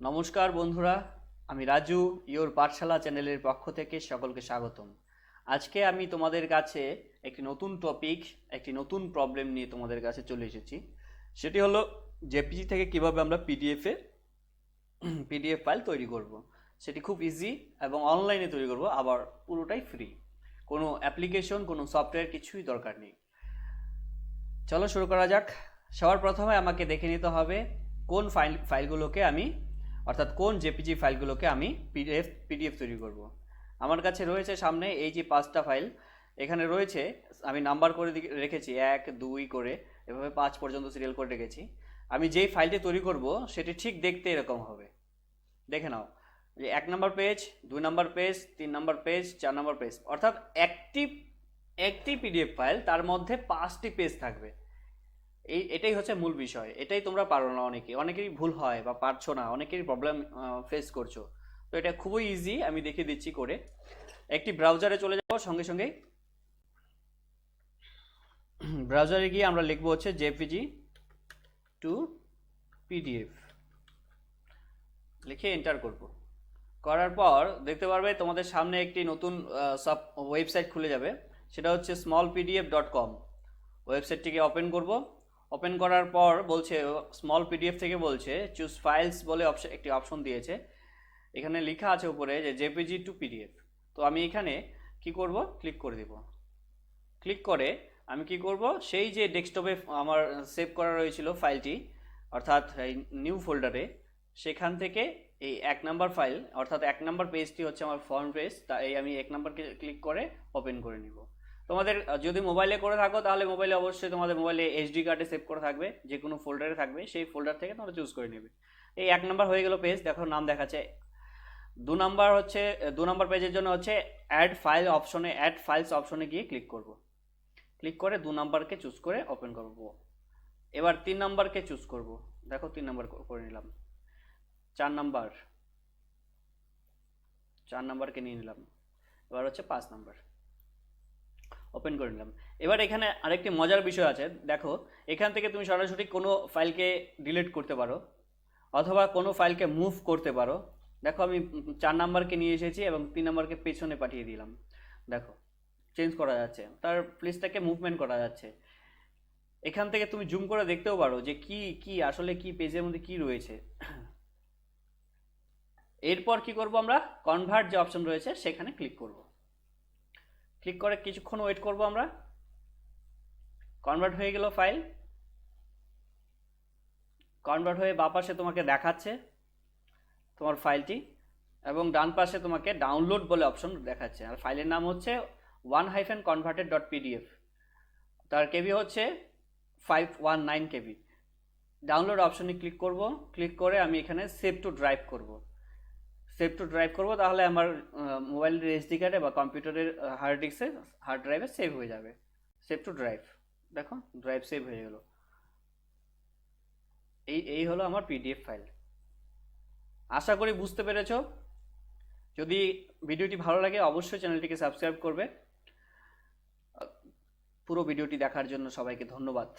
নমস্কার বন্ধুরা, আমি রাজু ইওর পাঠশালা চ্যানেলের পক্ষ থেকে সকলকে স্বাগতম। আজকে আমি তোমাদের কাছে একটি নতুন টপিক, একটি নতুন প্রবলেম নিয়ে তোমাদের কাছে চলে এসেছি। সেটি হলো জেপিজি থেকে কিভাবে আমরা পিডিএফ ফাইল তৈরি করব। সেটি খুব ইজি এবং অনলাইনে তৈরি করব, আবার পুরোটাই ফ্রি। কোনো অ্যাপ্লিকেশন, কোনো সফটওয়্যার কিছুই দরকার নেই। চলো শুরু করা যাক। সবার প্রথমে আমাকে দেখে নিতে হবে কোন ফাইলগুলোকে আমি, অর্থাৎ কোন জেপিজি ফাইলগুলোকে আমি পিডিএফ তৈরি করব। আমার কাছে রয়েছে সামনে এই যে 5টা ফাইল এখানে রয়েছে। আমি নাম্বার করে রেখেছি 1 2 করে, এভাবে 5 পর্যন্ত সিরিয়াল করে রেখেছি। আমি যেই ফাইলটি তৈরি করব সেটি ঠিক দেখতে এরকম হবে। দেখে নাও যে 1 নম্বর পেজ, 2 নম্বর পেজ, 3 নম্বর পেজ, 4 নম্বর পেজ, অর্থাৎ একটি পিডিএফ ফাইল, তার মধ্যে 5টি পেজ থাকবে। এটাই হচ্ছে মূল বিষয়। এটাই তোমরা পারো না, অনেকেরই ভুল হয় বা পারছো না, অনেকেরই প্রবলেম ফেস করছো। তো এটা খুবই ইজি, আমি দেখিয়ে দিচ্ছি করে। একটি ব্রাউজারে চলে যাবো, সঙ্গে সঙ্গে ব্রাউজারে গিয়ে আমরা লিখবো হচ্ছে জেপিজি টু পিডিএফ, লিখে এন্টার করব। করার পর দেখতে পারবে তোমাদের সামনে একটি নতুন সব ওয়েবসাইট খুলে যাবে, সেটা হচ্ছে smallpdf.com। ওয়েবসাইটটিকে ওপেন করব। ওপেন করার পর বলছে স্মল পিডিএফ থেকে বলছে চুজ ফাইলস বলে একটি অপশন দিয়েছে। এখানে লেখা আছে উপরে যে জেপিজি টু পিডিএফ। তো আমি এখানে কি করব, ক্লিক করে দিব। ক্লিক করে আমি কি করব, সেই যে ডেস্কটপে আমার সেভ করা রয়েছিল ফাইলটি, অর্থাৎ এই নিউ ফোল্ডারে, সেখান থেকে এই 1 নাম্বার ফাইল, অর্থাৎ 1 নাম্বার পেজটি হচ্ছে আমার ফ্রন্ট পেজ, তাই আমি 1 নাম্বারকে ক্লিক করে ওপেন করে নিব। তোমাদের যদি মোবাইলে করে থাকো তাহলে মোবাইলে অবশ্যই তোমাদের মোবাইলে এইচডি কার্ডে সেভ করা থাকবে, যে কোনো ফোল্ডারে থাকবে, সেই ফোল্ডার থেকে তোমরা চুজ করে নেবে। এই 1 নাম্বার হয়ে গেল পেজ, দেখো নাম দেখাচ্ছে। 2 নাম্বার হচ্ছে 2 নাম্বার পেজের জন্য হচ্ছে অ্যাড ফাইলস অপশনে গিয়ে ক্লিক করব। ক্লিক করে 2 নাম্বারকে চুজ করে ওপেন করব। এবার 3 নাম্বারকে চুজ করব, দেখো 3 নাম্বার করে নিলাম। 4 নাম্বারকে নিয়ে নিলাম। এবার হচ্ছে 5 নাম্বার, ওপেন করে নিলাম। এবার এখানে আরেকটি মজার বিষয় আছে, দেখো এখান থেকে তুমি সরাসরি কোনো ফাইলকে ডিলিট করতে পারো, অথবা কোনো ফাইলকে মুভ করতে পারো। দেখো আমি 4 নাম্বারকে নিয়ে এসেছি এবং 3 নাম্বারকে পেছনে পাঠিয়ে দিলাম। দেখো চেঞ্জ করা যাচ্ছে, তার প্লেসটাকে মুভমেন্ট করা যাচ্ছে। এখান থেকে তুমি জুম করে দেখতেও পারো যে কি আসলে কি পেজের মধ্যে কি রয়েছে। এরপর কি করব, আমরা কনভার্ট যে অপশন রয়েছে সেখানে ক্লিক করব। ক্লিক করে কিছুক্ষণ ওয়েট করব আমরা। কনভার্ট হয়ে গেল ফাইল। কনভার্ট হয়ে বাঁ পাশে তোমাকে দেখাচ্ছে তোমার ফাইলটি, এবং ডান পাশে তোমাকে ডাউনলোড বলে অপশন দেখাচ্ছে। আর ফাইলের নাম হচ্ছে 1-converted.pdf, তার কেবি হচ্ছে 519 কেবি। ডাউনলোড অপশনে ক্লিক করব। ক্লিক করে আমি এখানে সেভ টু ড্রাইভ করব। তাহলে আমার মোবাইলের এসডি কার্ডে বা কম্পিউটারের হার্ড ড্রাইভে সেভ হয়ে যাবে। সেভ টু ড্রাইভ, দেখো ড্রাইভ সেভ হয়ে গেল। এই হলো আমার পিডিএফ ফাইল। আশা করি বুঝতে পেরেছো। যদি ভিডিওটি ভালো লাগে অবশ্যই চ্যানেলটিকে সাবস্ক্রাইব করবে। পুরো ভিডিওটি দেখার জন্য সবাইকে ধন্যবাদ।